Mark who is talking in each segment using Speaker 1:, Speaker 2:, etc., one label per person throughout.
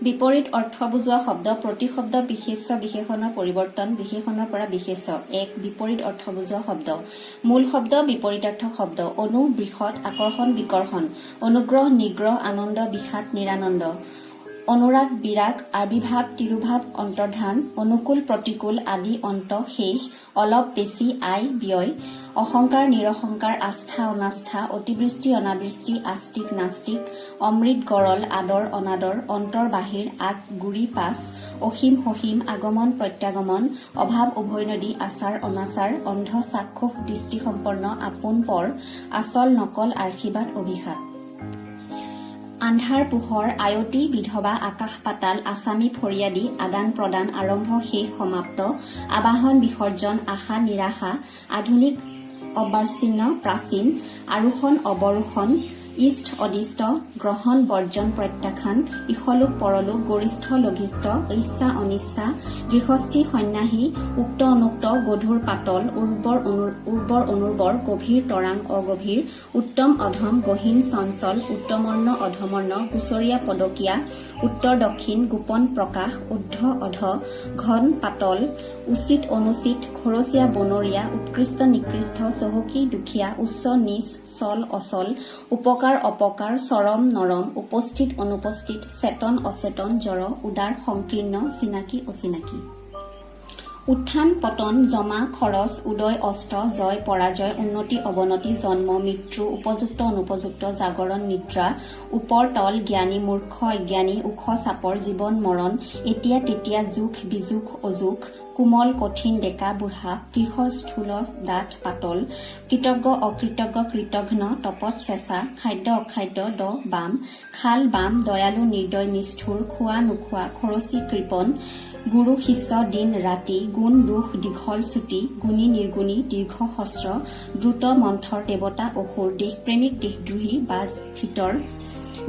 Speaker 1: বিপৰীত অৰ্থ বুজোৱা শব্দ প্ৰতিশব্দ বিশেষ্য বিশেষণৰ পৰিৱৰ্তন বিশেষণৰ পৰা বিশেষ্য। ১. বিপৰীত অৰ্থ বুজোৱা শব্দ। মূল শব্দ বিপৰীতাৰ্থক শব্দ। অনু বৃষৎ আকৰ্ষণ বিকৰ্ষণ। অনুগ্ৰহ নিগ্ৰহ আনন্দ বিষাদ নিৰানন্দ। অনুৰাগ বিৰাগ আবিৰ্ভাৱ তিৰুভাৱ অন্তৰ্ধান। অনুকূল প্ৰতিকূল আদি অন্ত শেষ। অলপ বেছি আয় ব্যয়। অহংকাৰ নিৰহংকাৰ আস্থা অনাস্থা। অতিবৃষ্টি অনাবৃষ্টি আস্তিক নাস্তিক। অমৃত গৰল আদৰ অনাদৰ। অন্তৰ বাহিৰ আগ গুৰি পাছ। অসীম সসীম আগমন প্ৰত্যাগমন। অভাৱ উভৈনদী আচাৰ অনাচাৰ। অন্ধ চাক্ষুষ দৃষ্টিসম্পন্ন আপোন পৰ। আচল নকল আশীৰ্বাদ অভিশাপ। আন্ধাৰ পোহৰ আয়তী বিধৱা আকাশ পাতাল আছামী ফৰিয়াদী আদান প্ৰদান আৰম্ভ শেষ সমাপ্ত। আবাহন বিসৰ্জন আশা নিৰাশা। আধুনিক অবাৰ্চিন্ন প্ৰাচীন। আৰোহণ অৱৰোহণ। ইষ্ট অদিষ্ট গ্ৰহণ বৰ্জন প্ৰত্যাখ্যান। ইহলোক পৰলোক গৰিষ্ঠ লঘিষ্ঠ। ইচ্ছা অনিচ্ছা। গৃহস্থী সন্ন্যাসী। উক্ত অনুক্ত গধুৰ পাতল। উৰ্বৰ অনুৰ্বৰ গভীৰ তৰাং অগভীৰ। উত্তম অধম গহীন চঞ্চল। উত্তমৰ্ণ অধমৰ্ণ গুচৰীয়া পদকীয়া। উত্তৰ দক্ষিণ গোপন প্ৰকাশ। ঊৰ্ধ্ব অধ ঘন পাতল। উচিত অনুচিত খৰচীয়া বনৰীয়া। উৎকৃষ্ট নিকৃষ্ট চহকী দুখীয়া। উচ্চ নীচ চল অচল। উপকাৰ অপকাৰ চৰম নৰম। উপস্থিত অনুপস্থিত চেতন অচেতন জড় উদাৰ সংকীৰ্ণ চিনাকি অচিনাকি। উত্থান পতন জমা খৰচ উদয় অস্ত জয় পৰাজয় উন্নতি অৱনতি জন্ম মৃত্যু উপযুক্ত অনুপযুক্ত জাগৰণ নিদ্ৰা। ওপৰ তল জ্ঞানী মূৰ্খ অজ্ঞানী। ওখ চাপৰ জীৱন মৰণ। এতিয়া তেতিয়া জোখ বিজোখ অজোখ। কোমল কঠিন ডেকা বুঢ়া। কৃষ স্থূল ডাঠ পাতল। কৃতজ্ঞ অকৃতজ্ঞ কৃতঘ্ন তপত চেঁচা। খাদ্য অখাদ্য দ বাম। খাল বাম দয়ালু নিৰ্দয় নিষ্ঠুৰ। খোৱা নোখোৱা খৰচী কৃপণ। গুৰু শিষ্য দিন ৰাতি। গুণ দুখ দীঘল চুটি। গুণী নিৰ্গুণী দীৰ্ঘ হস্ৰ। দ্ৰুত মন্থৰ দেৱতা অসুৰ। দেশপ্ৰেমিক দেশদ্ৰোহী বাজ ভিতৰ।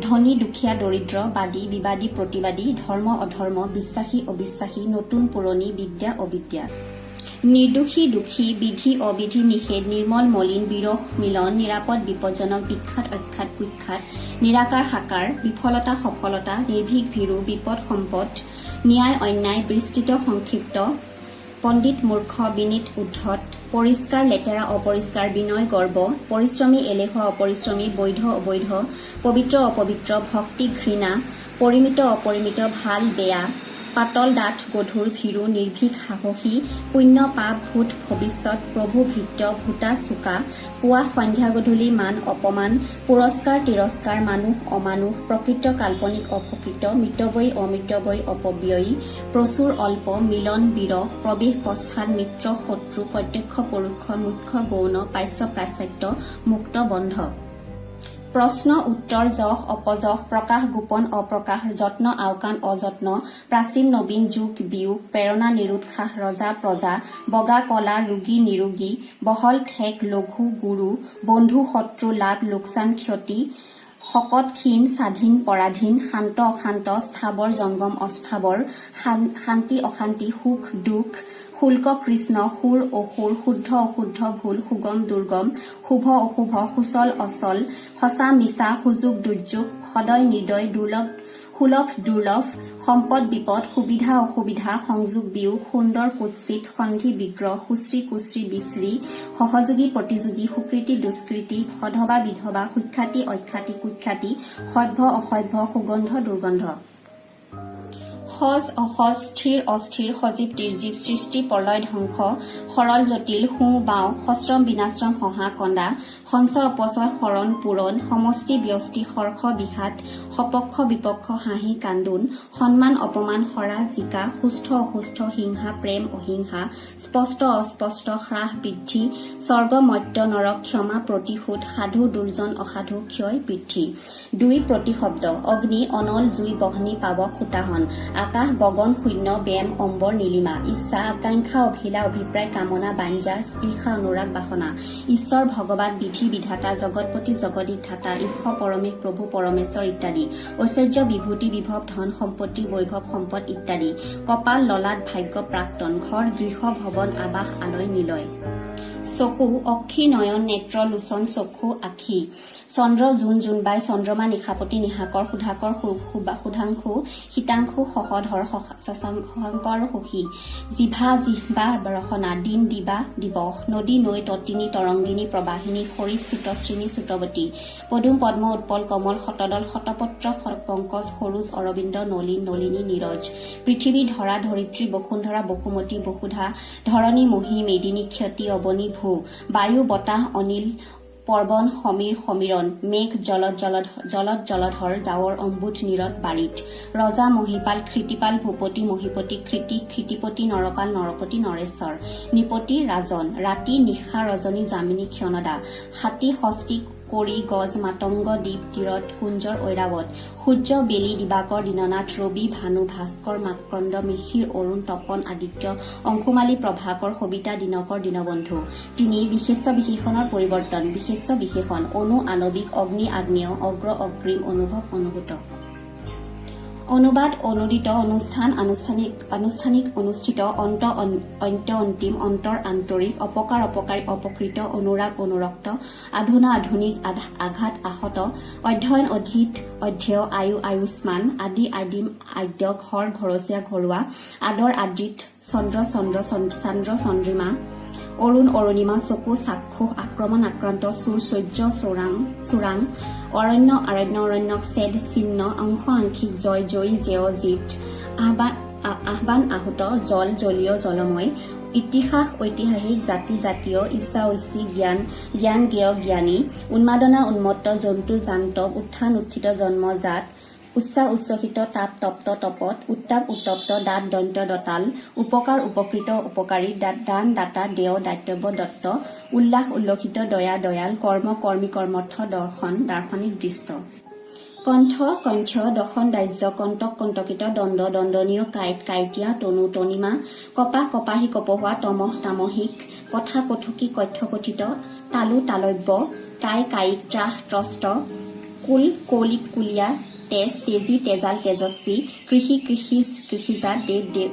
Speaker 1: ধনী দুখীয়া দৰিদ্ৰ বাদী বিবাদী প্ৰতিবাদী। ধৰ্ম অধৰ্ম বিশ্বাসী অবিশ্বাসী। নতুন পুৰণি বিদ্যা অবিদ্যা। নিৰ্দোষী দোষী বিধি অবিধি নিষেধ। নিৰ্মল মলিন বিৰহ মিলন। নিৰাপদ বিপদজনক বিখ্যাত অখ্যাত কুখ্যাত। নিৰাকাৰ সাকাৰ। বিফলতা সফলতা। নিৰ্ভীক ভীৰু বিপদ সম্পদ। ন্যায় অন্যায় বিস্তৃত সংক্ষিপ্ত। পণ্ডিত মূৰ্খ বিনীত উদ্ধত। পৰিষ্কাৰ লেতেৰা অপৰিষ্কাৰ বিনয় গৰ্ব। পৰিশ্ৰমী এলেহুৱা অপৰিশ্ৰমী বৈধ অবৈধ। পবিত্ৰ অপবিত্ৰ ভক্তি ঘৃণা। পৰিমিত অপৰিমিত ভাল বেয়া। পাতল ডাঠ গধুৰ ভীৰু নিৰ্ভীক সাহসী। পুণ্য পাপ ভূত ভৱিষ্যত প্ৰভু ভৃত্য ভূতা চোকা। পুৱা সন্ধ্যা গধূলি মান অপমান। পুৰস্কাৰ তিৰস্কাৰ মানুহ অমানুষ। প্ৰকৃত কাল্পনিক অপ্ৰকৃত। মিতব্যয়ী অমিতব্যয়ী অপব্যয়ী। প্ৰচুৰ অল্প মিলন বিৰহ। প্ৰৱেশ প্ৰস্থান মিত্ৰ শত্ৰু প্ৰত্যক্ষ পৰোক্ষ মুখ্য গৌণ পাস্য প্ৰাচাত্য মুক্ত বন্ধ। প্ৰশ্ন উত্তৰ যশ অপযশ প্ৰকাশ গোপন অপ্ৰকাশ। যত্ন আওকাণ অযত্ন। প্ৰাচীন নবীন যুগ বিয়োগ। প্ৰেৰণা নিৰুৎসাহ ৰজা প্ৰজা। বগা কলা ৰোগী নিৰোগী। বহল ঠেক লঘু গুৰু। বন্ধু শত্ৰু লাভ লোকচান ক্ষতি। শকত ক্ষীণ স্বাধীন পৰাধীন। শান্ত অশান্ত স্থাৱৰ জংগম অস্থাৱৰ। শান্তি অশান্তি সুখ দুখ। শুল্ক কৃষ্ণ সুৰ অসুৰ। শুদ্ধ অশুদ্ধ ভুল সুগম দুৰ্গম। শুভ অশুভ সুচল অচল। সঁচা মিছা সুযোগ দুৰ্যোগ। সদয় নিৰ্দয় সুলভ দুৰ্লভ। সম্পদ বিপদ সুবিধা অসুবিধা। সংযোগ বিয়োগ। সুন্দৰ কুৎসিত। সন্ধি বিগ্ৰহ। সুশ্ৰী কুশ্ৰী বিশ্ৰী। সহযোগী প্ৰতিযোগী। সুকৃতি দুষ্কৃতি। সধবা বিধৱা। সুখ্যাতি অখ্যাতি কুখ্যাতি। সভ্য অসভ্য সুগন্ধ দুৰ্গন্ধ। সজ অসজ স্থিৰ অস্থিৰ সজীৱ নিৰ্জীৱ। সৃষ্টি প্ৰলয় ধ্বংস। সৰল জটিল সোঁ বাওঁ। সশ্ৰম বিনাশ্ৰম হহা কন্দা। সঞ্চয় অপচয় শৰণ পূৰণ। সমষ্টি ব্যষ্টি হৰ্ষ বিষাদ। সপক্ষ বিপক্ষ হাঁহি কান্দোন। সন্মান অপমান হৰা জিকা। সুস্থ অসুস্থ হিংসা প্ৰেম অহিংসা। স্পষ্ট অস্পষ্ট হ্ৰাস বৃদ্ধি। স্বৰ্গ মৰ্ত্য নৰক ক্ষমা প্ৰতিশোধ। সাধু দুৰ্জন অসাধু ক্ষয় বৃদ্ধি। ২ প্ৰতিশব্দ অগ্নি অনল জুই বহ্নি পাৱক সূতাহন। আকাশ গগন শূন্য ব্যায়াম অম্বৰ নীলিমা। ইচ্ছা আকাংক্ষা অভিলা অভিপ্ৰায় কামনা বাঞ্জা স্পৃহা অনুৰাগ বাসনা। ঈশ্বৰ ভগৱান বিধি বিধাতা জগৎপতি জগদিধাতা। ঈশ্বৰ পৰমেশ প্ৰভু পৰমেশ্বৰ ইত্যাদি। ঐশ্বৰ্য বিভূতি বিভৱ ধন সম্পত্তি বৈভৱ সম্পদ ইত্যাদি। কপাল ললাট ভাগ্য প্ৰাক্তন। ঘৰ গৃহ ভৱন আবাস আলয় নিলয়। চকু অক্ষী নয়ন নেত্ৰ লোচন চক্ষু আখি চন্দ্ৰ জোন জোনবাই চন্দ্ৰমা নিশাপতি নিশাকৰ সুধাকৰ সুধাংশু শীতাংশু সহধৰ শশাংকৰ সুখী জিভা জিহ্বা ৰসনা দিন দিবা দিৱস নদী নৈ তটিনী তৰংগিনী প্ৰবাহিনী সৰিত চুতশ্ৰিনী চুতৱতী পদুম পদ্ম উৎপল কমল শতদল শতপত্ৰ পংকজ সৰোজ অৰবিন্দ নলিন নলিনী নীৰজ পৃথিৱী ধৰা ধৰিত্ৰী বসুন্ধৰা বসুমতী বসুধা ধৰণী মহী মেদিনী ক্ষতি অৱনী ভূ বায়ু বতাহ অনিল পৰ্বন সমীৰ সমীৰণ মেঘ জলধ জলধৰ ডাৱৰ অম্বুধ নীৰত বাৰীত ৰজা মহিপাল কৃতিপাল ভূপতি মহিপতি কৃতি ক্ষিতিপতি নৰপাল নৰপতি নৰেশ্বৰ নিপতি ৰাজন ৰাতি নিশা ৰজনী যামিনী ক্ষণদা হাতী হস্তি কৰি গজ মাতংগ দ্বীপ তীৰত কুঞ্জৰ ঐৰাৱত সূৰ্য বেলি দিবাকৰ দীননাথ ৰবি ভানু ভাস্কৰ মাকৰণ্ড মিহিৰ অৰুণ তপন আদিত্য অংশুমালী প্ৰভাকৰ সবিতা দিনকৰ দীনবন্ধু তিনি বিশেষ্য বিশেষণৰ পৰিৱৰ্তন বিশেষ্য বিশেষণ অনু আণৱিক অগ্নি আগ্নেয় অগ্ৰ অগ্ৰিম অনুভৱ অনুভূত অনুবাদ অনুদিত অনুষ্ঠান আনুষ্ঠানিক অনুষ্ঠিত অন্ত অন্তিম অন্তৰ আন্তৰিক অপকাৰ অপকাৰী অপকৃত অনুৰাগ অনুৰক্ত আধুনা আধুনিক আঘাত আহত অধ্যয়ন অধীত অধ্যয় আয়ু আয়ুষ্মান আদি আদিম আদ্য ঘৰ ঘৰচীয়া ঘৰুৱা আদৰ আদৃত চন্দ্ৰ চন্দ্ৰিমা অৰুণ অৰুণিমা চকু চাক্ষুষ আক্ৰমণ আক্ৰান্ত চুৰ চৈৰ্য চোৰাং অৰণ্য অৰণ্যক ছেদ চিহ্ন অংশ আংশিক জয় জয়ী জেয় জিত আহ্বান আহুত জল জলীয় জলময় ইতিহাস ঐতিহাসিক জাতি জাতীয় ইচ্ছা ঐচ্ছিক জ্ঞান জ্ঞেয় জ্ঞানী উন্মাদনা উন্মত্ত জন্তু জান্তৱ উত্থান উত্থিত জন্মজাত উচ্ছ্বসিত তাপ তপ্ত তপত উত্তাপ উত্তপ্ত দাঁত দন্ত দতাল উপকাৰ উপকৃত উপকাৰী দান দাতা দেয় দাতব্য দত্ত উল্লাস উল্লসিত দয়া দয়াল কৰ্ম কৰ্মী কৰ্মৰ্থ দৰ্শন দাৰ্শনিক দৃষ্ট কণ্ঠ কণ্ঠ দশন দাহ্য কণ্টক কণ্টকিত দণ্ড দণ্ডনীয় কাঁইট কাঁইটীয়া তনু তনিমা কপাহ কপাহী কপহোৱা তমহ তামহিক কথা কথকি কথ্য কথিত তালু তালব্য কায়িক ত্ৰাস ত্ৰস্ত কুল কৌলিক কুলীয়া তেজ তেজী তেজাল তেজস্বী কৃষিজাত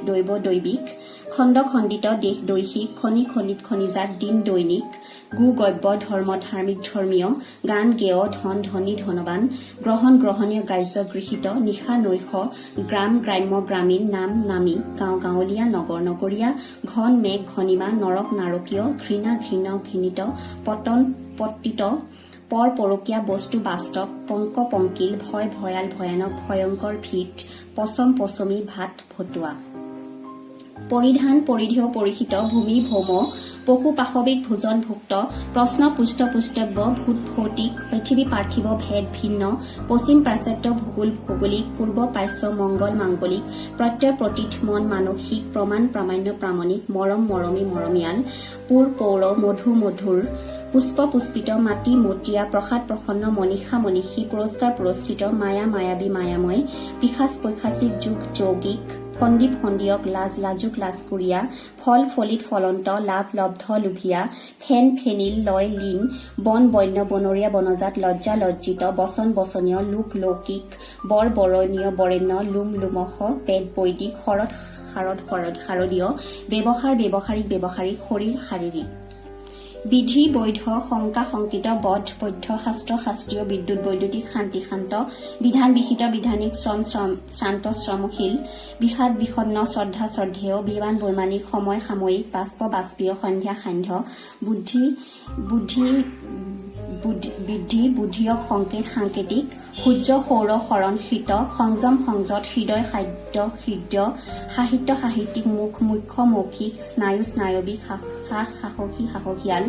Speaker 1: দৈৱ দৈৱিক খণ্ড খণ্ডিত দেশ দৈহিক খনিত খনিজাত দিন দৈনিক গু গব্য ধৰ্ম ধাৰ্মিক ধৰ্মীয় গান গেয় ধন ধনী ধনৱান গ্ৰহণ গ্ৰহণীয় গ্ৰাহ্য গৃহীত নিশা নৈশ গ্ৰাম গ্ৰাম্য গ্ৰামীণ নাম নামী গাঁও গাঁৱলীয়া নগৰ নগৰীয়া ঘন মেঘ ঘনিমা নৰক নাৰকীয় ঘৃণা ঘৃণিত পতন পতিত পৰ পৰকীয়া বস্তু বাস্তৱ পংক পংকিল ভয় ভয়াল ভয়ানক ভয়ংকৰ ভীত পচম পচমি ভাত ভতুৱা পৰিধান পৰিধেয় পৰিহিত ভূমি ভৌম পশু পাশৱিক ভোজনভুক্ত প্ৰশ্ন পুষ্টব্য ভূত ভৌতিক পৃথিৱী পাৰ্থিৱ ভেদ ভিন্ন পশ্চিম প্ৰাচাত্য ভৌগোলিক পূৰ্ব পাৰ্শ্ব মংগল মাংগলিক প্ৰত্যয় প্ৰতীত মন মানসিক প্ৰমাণ প্ৰামাণ্য প্ৰামাণিক মৰম মৰমী মৰমীয়াল পুৰ পৌৰ মধু মধুৰ পুষ্প পুষ্পিত মাটি মতিয়া প্ৰসাদ প্ৰসন্ন মনীষা মনীষী পুৰস্কাৰ পুৰস্কৃত মায়া মায়াবী মায়াময় পিশাচ পৈশাচিক যুগ যৌগিক ফন্দীপ ফন্দিয়ক লাজ লাজুক লাজকুৰীয়া ফল ফলিত ফলন্ত লাভ লব্ধ লোভিয়া ফেন ফেনিল লয় লীন বন বন্য বনৰীয়া বনজাত লজ্জা লজ্জিত বচন বচনীয় লোক লৌকিক বৰ বৰণীয় বৰেণ্য লোম লোমস পেট বৈদিক শৰৎ শাৰদীয় ব্যৱহাৰিক শৰীৰ শাৰীৰিক বিধি বৈধ শংকা শংকিত বধ পথ্য শাস্ত্ৰ শাস্ত্ৰীয় বিদ্যুৎ বৈদ্যুতিক শান্তি শান্ত বিধান বিহিত বিধানিক শ্ৰান্ত শ্ৰমশীল বিষাদ বিষণ্ণ শ্ৰদ্ধা শ্ৰদ্ধেয় বিমান বৈমানিক সময় সাময়িক বাষ্প বাষ্পীয় সন্ধ্যা সান্ধ্য বৃদ্ধি বুদ্ধিয়ক সংকেত সাংকেতিক সূৰ্য সৌৰ শৰণ শীত সংযম সংযত হৃদয় খাদ্য হৃদয় সাহিত্য সাহিত্যিক মুখ মুখ্য মৌখিক স্নায়ু স্নায়ৱিক সাহসিয়াল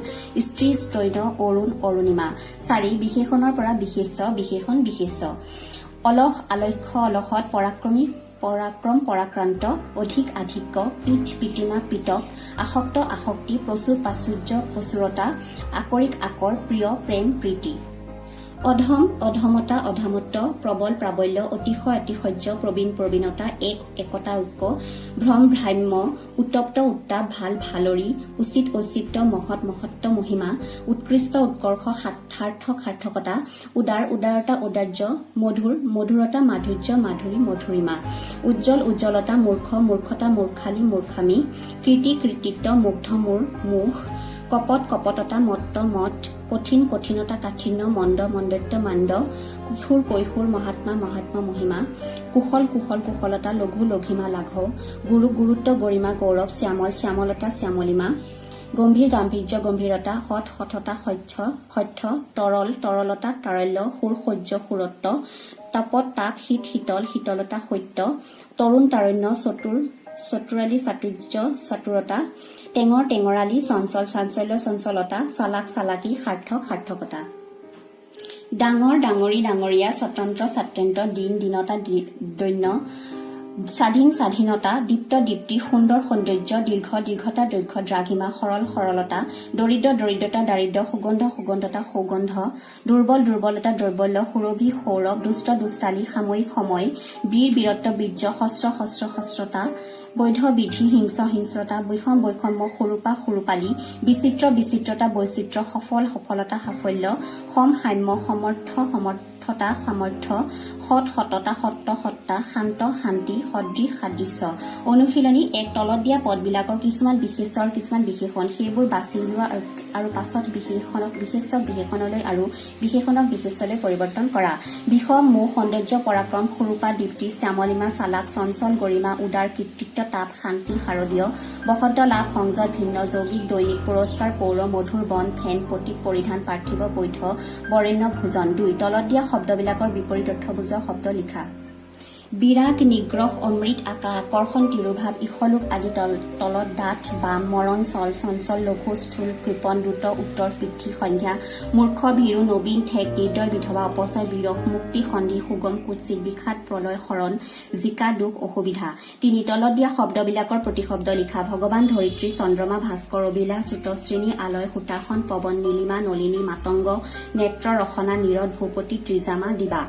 Speaker 1: স্ত্ৰী স্তৈন অৰুণ অৰুণিমা 4 বিশেষণৰ পৰা বিশেষণ বিশেষ্য অলস আলক্ষ্য অলসত পৰাক্ৰম পৰাক্ৰান্ত অধিক আধিক্য পিঠ পিতিমা পিতক আসক্ত আসক্তি প্ৰচুৰ প্ৰাচুৰ্য প্ৰচুৰতা আকৰিক আকৰ প্ৰিয় প্ৰেম প্ৰীতি অধম অধমতা অধমত্ব প্ৰবল প্ৰাবল্য অতিশয় অতিশয্য প্ৰবীণ প্ৰবীণতা একতা ঐক্য ভ্ৰম ভ্ৰাম্য উত্তপ্ত উত্তাপ ভাল ভালৰি উচিত ঔচিত্য মহৎ মহত্ব মহিমা উৎকৃষ্ট উৎকৰ্ষ সাৰ্থকতা উদাৰতা ঔদাৰ্য মধুৰতা মাধুৰ্য মাধুৰী মধুৰিমা উজ্জ্বল উজ্জ্বলতা মূৰ্খতা মূৰ্খালী মূৰ্খামী কৃতিত্ব মুগ্ধ মুখ কপট কপটতা মত্ত মত কঠিন কঠিনতা কাঠিন্য মন্দ মন্দত্য মাণ্ড কিশোৰ কৈশোৰ মহাত্মা মহাত্মা মহিমা কুশল কুশল কুশলতা লঘু লঘিমা লাঘৱ গুৰু গুৰুত্ব গৰিমা গৌৰৱ শ্যামল শ্যামলতা শ্যামলিমা গম্ভীৰ গাম্ভীৰ্য গম্ভীৰতা সৎ সঠতা সত্য তৰল তৰলতা তাৰল্য সুৰ সহ্য সুৰত্ব তাপত তাপ শীত শীতল শীতলতা সত্য তৰুণ তাৰণ্য চতুৰালী চাতুৰ্য চতুৰতা টেঙৰ টেঙৰালী চঞ্চল চাঞ্চল্য চঞ্চলতা চালাক চালাকী সাৰ্থক সাৰ্থকতা ডাঙৰ ডাঙৰী ডাঙৰীয়া স্বতন্ত্ৰ স্বাতন্ত্ৰ্য দিন দীনতা দৈন্য স্বাধীন স্বাধীনতা দীপ্ত দীপ্তি সুন্দৰ সৌন্দৰ্য দীৰ্ঘ দীৰ্ঘতা দৈৰ্ঘ্য দ্ৰাঘিমা সৰল সৰলতা দৰিদ্ৰ দৰিদ্ৰতা দাৰিদ্ৰ সুগন্ধ সুগন্ধতা সৌগন্ধ দুৰ্বল দুৰ্বলতা দৈৰ্বল্য সুৰভি সৌৰভ দুষ্ট দুষ্টালী সাময়িক সময় বীৰ বীৰত্ব বীৰ্য শস্ত্ৰ শস্ত্ৰ শস্ত্ৰতা বৈধ বিধি হিংস হিংস্ৰতা বৈষম বৈষম্য সুৰূপা সুৰূপালী বিচিত্ৰ বিচিত্ৰতা বৈচিত্ৰ্য সফল সফলতা সাফল্য সম সাম্য সমৰ্থ সমৰ্থতা সামৰ্থ্য সৎ সততা সত্য সত্তা শান্ত শান্তি সদৃশ সাদৃশ্য অনুশীলনী এক তলত দিয়া পদবিলাকৰ কিছুমান বিশেষৰ কিছুমান বিশেষণ সেইবোৰ বাছি লোৱা আৰু পাছত বিশেষক বিশেষণলৈ আৰু বিশেষণক বিশেষলৈ পৰিৱৰ্তন কৰা বিষম মোহ সৌন্দৰ্য পৰাক্ৰম সুৰূপা দীপ্তি শ্যামলিমা চালাক চঞ্চল গৰিমা উদাৰ কৃতিত্ব তাপ শান্তি শাৰদীয় বসন্ত লাভ সংযত ভিন্ন যৌগিক দৈনিক পুৰস্কাৰ পৌৰ মধুৰ বন ফেন প্ৰতীক পৰিধান পাৰ্থিৱ বৈধ বৰেণ্য ভোজন 2 তলত দিয়া শব্দবিলাকৰ বিপৰীত অৰ্থ বুজোৱা শব্দ লিখা বিৰাগ নিগ্ৰহ অমৃত আকা আকৰ্ষণ তিৰুভাৱ ইখলোক আদি তলত ডাঠ বাম মৰণ চল চঞ্চল লঘু স্থূল কৃপণ দ্ৰুত উত্তৰ পিতৃ সন্ধ্যা মূৰ্খ ভীৰু নবীন ঠেক হৃদয় বিধৱা অপচয় বিৰহ মুক্তি সন্ধি সুগম কুৎসিত বিষাদ প্ৰলয় শৰণ জিকা দুখ অসুবিধা 3 তলত দিয়া শব্দবিলাকৰ প্ৰতিশব্দ লিখা ভগৱান ধৰিত্ৰী চন্দ্ৰমা ভাস্কৰ অভিলাষ চুতশ্ৰেণী আলয় সূতাসন পৱন নীলিমা নলিনী মাতংগ নেত্ৰ ৰসনা নীৰদ ভূপতি ত্ৰিজামা দিবা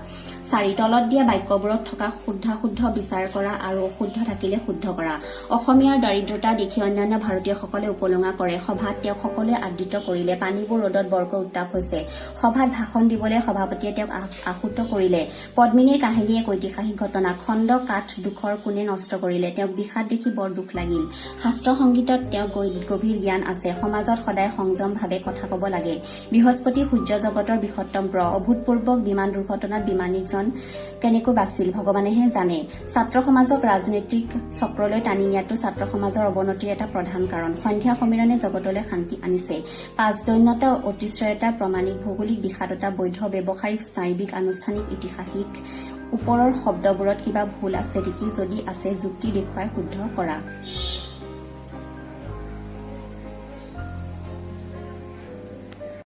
Speaker 1: 4 তলত দিয়া বাক্যবোৰত থকা শুদ্ধ বিচাৰ কৰা আৰু অশুদ্ধ থাকিলে শুদ্ধ কৰা অসমীয়াৰ দৰিদ্ৰতা দেখি অন্যান্য ভাৰতীয়সকলে উপলঙা কৰে সভাত তেওঁক সকলোৱে আদৃত কৰিলে পানীবোৰ ৰ'দত বৰকৈ উত্তাপ হৈছে সভাত ভাষণ দিবলৈ সভাপতিয়ে তেওঁক আহুত কৰিলে পদ্মিনীৰ কাহিনী এক ঐতিহাসিক ঘটনা খণ্ড কাঠ দুখৰ কোনে নষ্ট কৰিলে তেওঁক বিষাদ দেখি বৰ দুখ লাগিল শাস্ত্ৰ সংগীতত তেওঁৰ গভীৰ জ্ঞান আছে সমাজত সদায় সংযমভাৱে কথা ক'ব লাগে বৃহস্পতি সূৰ্য জগতৰ বৃহত্তম গ্ৰহ অভূতপূৰ্ব বিমান দুৰ্ঘটনাত বিমানীজন কেনেকৈ বাচিল ভগৱানেহে জানে ছাত্ৰ সমাজক ৰাজনৈতিক চক্ৰলৈ টানি নিয়াটো ছাত্ৰ সমাজৰ অৱনতিৰ এটা প্ৰধান কাৰণ সন্ধ্যা সমিলনে জগতলৈ শান্তি আনিছে 5 দৈন্যতা অতিশ্চয়তা প্ৰমাণিক ভৌগোলিক বিষাদতা বৈধ ব্যৱহাৰিক স্নায়বিক আনুষ্ঠানিক ঐতিহাসিক ওপৰৰ শব্দবোৰত কিবা ভুল আছে নেকি যদি আছে যুক্তি দেখুৱাই শুদ্ধ কৰা